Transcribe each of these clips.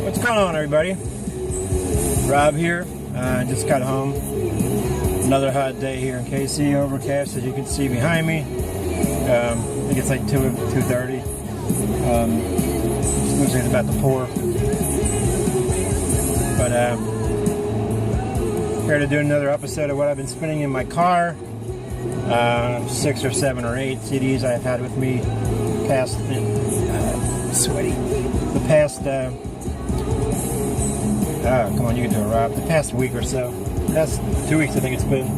What's going on, everybody? Rob here. Just got home. Another hot day here in KC. Overcast, as you can see behind me. I think it's like 2:30. Looks like it's about to pour. But here to do another episode of what I've been spinning in my car. 6 or 7 or 8 CDs I've had with me past sweaty. The past come on, you can do it, Rob. The past week or so. That's 2 weeks, I think it's been.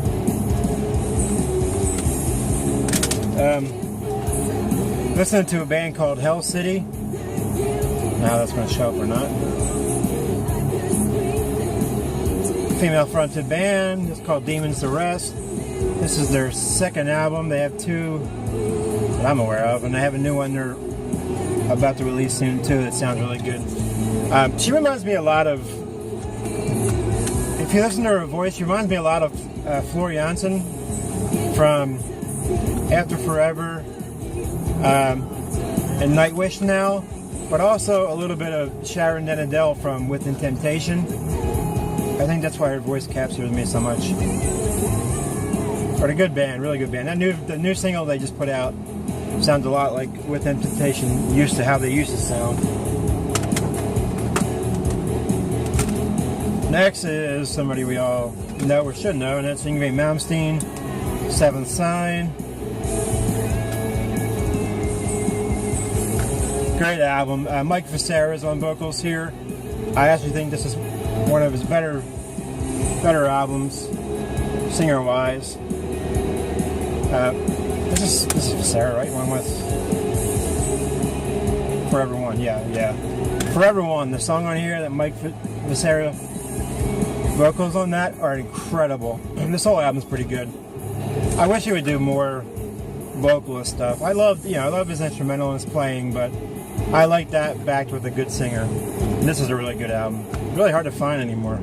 Listening to a band called Hell City. Now that's going to show up or not. Female fronted band. It's called Demons to Rest. This is their second album. They have 2 that I'm aware of, and they have a new one they're about to release soon too that sounds really good. She reminds me a lot of, if you listen to her voice, she reminds me a lot of Floor Jansen from After Forever and Nightwish now, but also a little bit of Sharon Den Adele from Within Temptation. I think that's why her voice captures me so much. But a good band, really good band. The new single they just put out sounds a lot like Within Temptation used to, how they used to sound. Next is somebody we all know or should know, and that's Yngwie Malmsteen, Seventh Sign. Great album. Mike Facera is on vocals here. I actually think this is one of his better albums, singer-wise. This is Facera, right? One with Forever One. Yeah. Forever One. The song on here that Mike Facera vocals on that are incredible. And this whole album's pretty good. I wish he would do more vocalist stuff. I love his instrumental and his playing, but I like that backed with a good singer. And this is a really good album. Really hard to find anymore,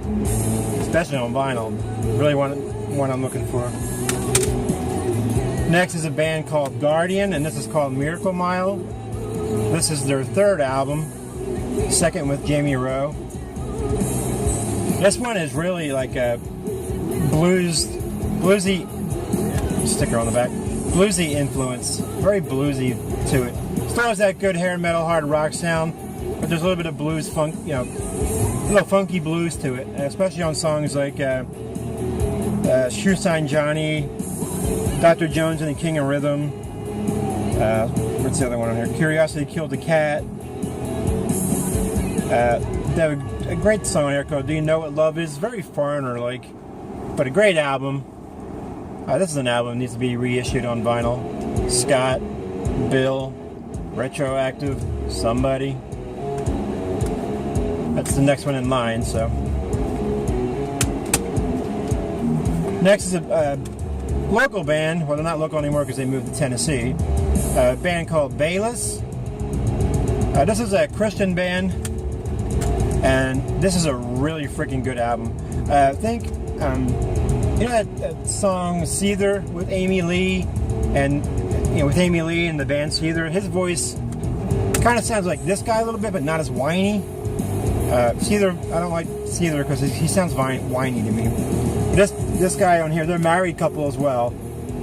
especially on vinyl. Really one I'm looking for. Next is a band called Guardian, and this is called Miracle Mile. This is their 3rd album, second with Jamie Rowe. This one is really like a bluesy sticker on the back, bluesy influence, very bluesy to it. Still has that good hair metal hard rock sound, but there's a little bit of blues funk, a little funky blues to it, especially on songs like Shoe Sign Johnny, Dr. Jones and the King of Rhythm. What's the other one on here? Curiosity Killed the Cat. They have a great song here called Do You Know What Love Is? Very foreigner-like, but a great album. This is an album that needs to be reissued on vinyl. Scott, Bill, Retroactive, Somebody. That's the next one in line, so. Next is a local band. Well, they're not local anymore because they moved to Tennessee. A band called Bayless. This is a Christian band, and this is a really freaking good album. I think, you know that song Seether with Amy Lee, and with Amy Lee and the band Seether, his voice kind of sounds like this guy a little bit, but not as whiny. Seether, I don't like Seether because he sounds whiny to me. This guy on here, they're a married couple as well.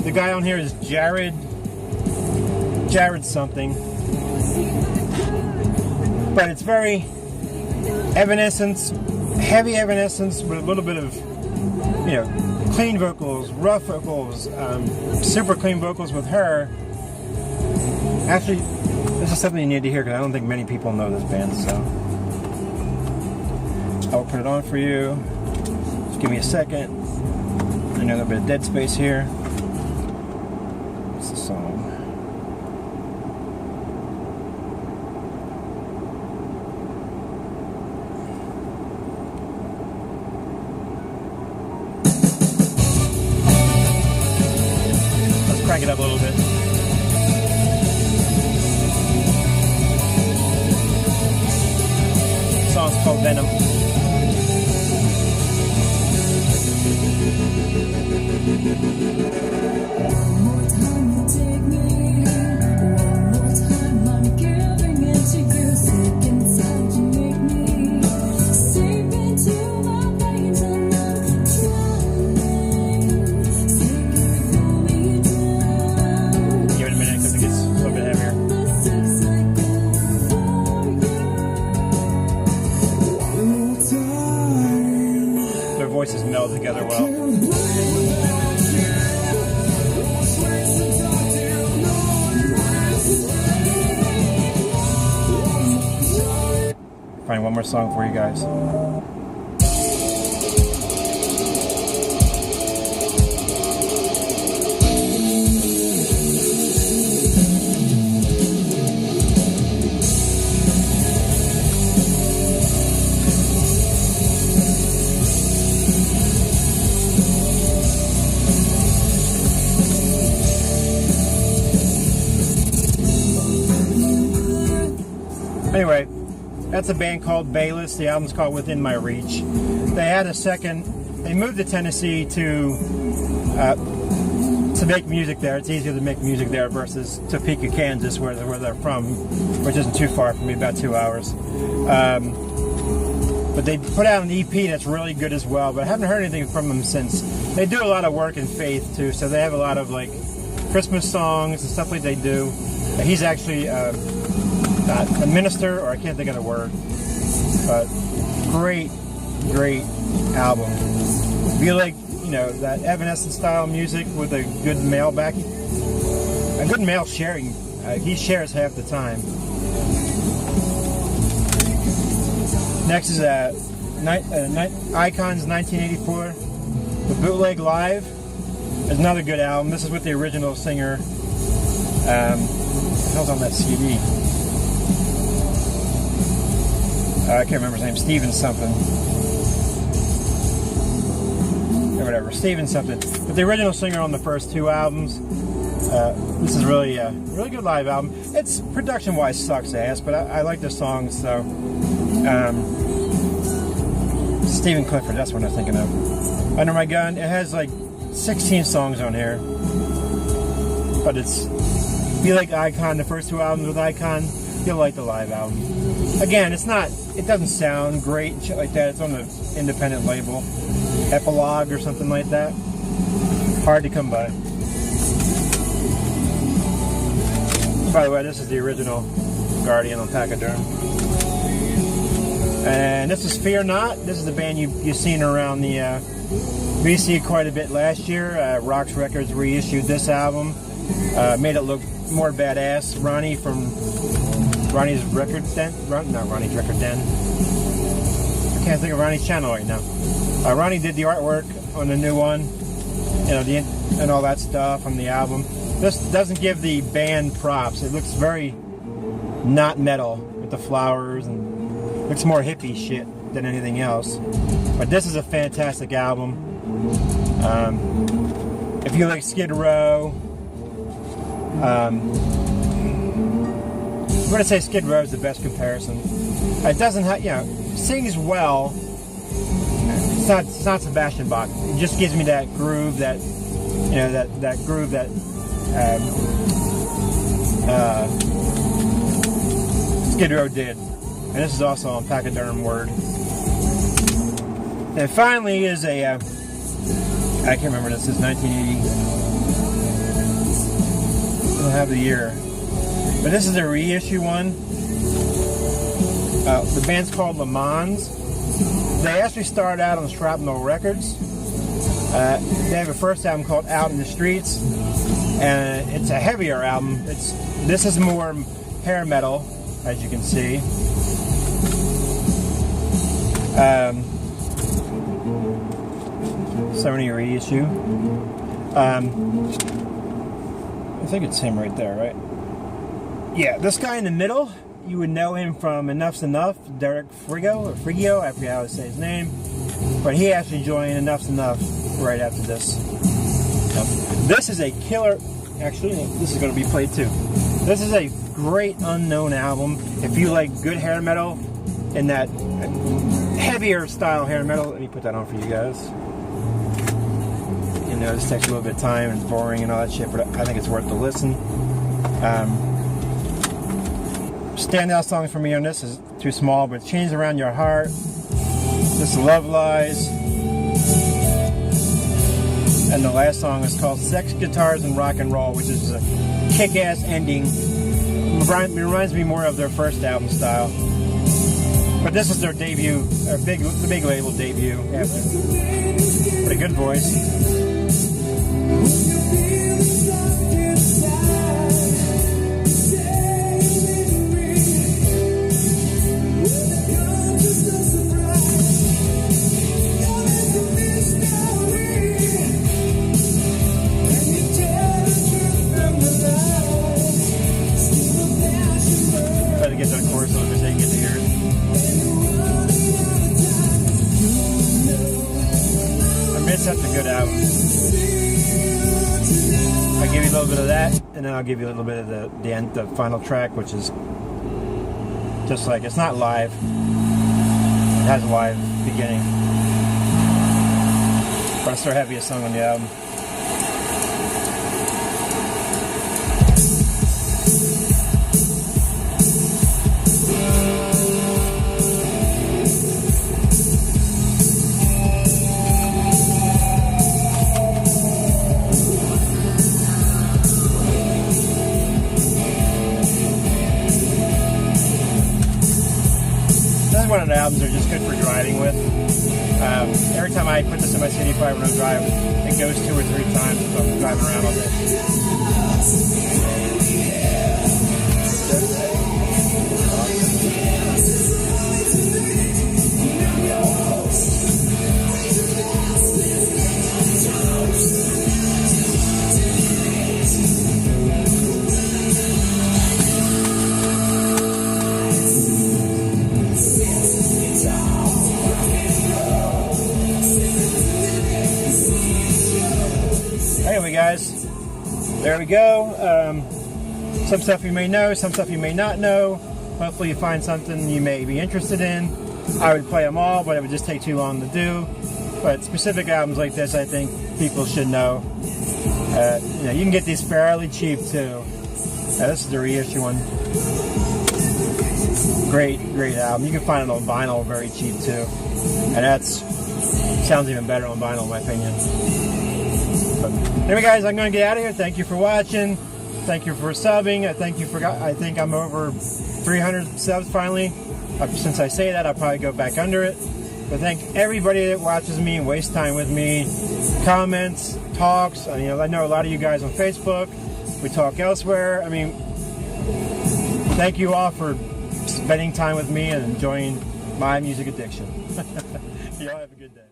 The guy on here is Jared something. But it's very Evanescence, heavy Evanescence with a little bit of, clean vocals, rough vocals, super clean vocals with her. Actually, this is something you need to hear because I don't think many people know this band, so I'll put it on for you. Just give me a second. I know a little bit of dead space here. What's the song? Let's crank it up a little bit. The song's called Venom. One more time you take me, one more time I'm giving it to you, sick inside you make me. voices meld together well. Find one more song for you guys. Anyway, that's a band called Bayless. The album's called Within My Reach. They had a second. They moved to Tennessee to make music there. It's easier to make music there versus Topeka, Kansas, where they're from, which isn't too far from me, about 2 hours. But they put out an EP that's really good as well. But I haven't heard anything from them since. They do a lot of work in faith too, so they have a lot of like Christmas songs and stuff like they do. He's actually a minister, or I can't think of the word, but great album. If you like, that Evanescence style music with a good male backing, a good male sharing, he shares half the time. Next is Icons 1984, the Bootleg Live. Is another good album. This is with the original singer. What the hell's on that CD? I can't remember his name. Steven something. Or whatever. Steven something. But the original singer on the first 2 albums. This is really a really good live album. It's production-wise sucks ass, but I like the songs. So, Stephen Clifford. That's what I'm thinking of. Under My Gun. It has like 16 songs on here. But it's, if you like Icon, the first 2 albums with Icon, you'll like the live album. Again, it doesn't sound great, shit like that. It's on the independent label, Epilogue or something like that. Hard to come by. By the way, this is the original Guardian on Pachyderm. And this is Fear Not. This is the band you've seen around the BC quite a bit last year. Rox Records reissued this album. Made it look more badass. Ronnie from Ronnie's Record Den? Not Ronnie's Record Den. I can't think of Ronnie's channel right now. Ronnie did the artwork on the new one, and all that stuff on the album. This doesn't give the band props. It looks very not metal with the flowers, and looks more hippie shit than anything else. But this is a fantastic album. If you like Skid Row, I'm going to say Skid Row is the best comparison. It doesn't have, sings well. It's not Sebastian Bach. It just gives me that groove, that groove that Skid Row did. And this is also on Pachyderm Word. And finally is I can't remember, this is 1980. I don't have the year. But this is a reissue one. The band's called Le Mans. They actually started out on Shrapnel Records. They have a first album called Out in the Streets, and it's a heavier album. This is more hair metal, as you can see. Sony reissue. I think it's him right there, right? Yeah, this guy in the middle, you would know him from Enough's Enough, Derek Frigio, I forget how to say his name. But he actually joined Enough's Enough right after this. This is a killer, actually, this is going to be played too. This is a great unknown album. If you like good hair metal and that heavier style hair metal, let me put that on for you guys. This takes a little bit of time and it's boring and all that shit, but I think it's worth the listen. Standout songs for me on this is too small, but Chains Around Your Heart. This is Love Lies. And the last song is called Sex, Guitars, and Rock and Roll, which is a kick-ass ending. It reminds me more of their first album style. But this is their debut, the big label debut. After. Pretty good voice. Try to get that chorus over so you can get to hear it. I mean, it's such a good album. I'll give you a little bit of that, and then I'll give you a little bit of the final track, which is just like, it's not live. It has a live beginning. But it's their heaviest song on the album. This is one of the albums that are just good for driving with. Every time I put this in my CD player when I drive, it goes 2 or 3 times if I'm driving around all day. Anyway, guys, there we go. Some stuff you may know, some stuff you may not know. Hopefully you find something you may be interested in. I would play them all, but it would just take too long to do. But specific albums like this, I think people should know. You can get these fairly cheap too. This is the reissue one. Great album. You can find it on vinyl very cheap too. And that sounds even better on vinyl in my opinion. But anyway, guys, I'm going to get out of here. Thank you for watching. Thank you for subbing. I think I'm over 300 subs finally. Since I say that, I'll probably go back under it. But thank everybody that watches me and wastes time with me. Comments, talks. I know a lot of you guys on Facebook. We talk elsewhere. I mean, thank you all for spending time with me and enjoying my music addiction. Y'all have a good day.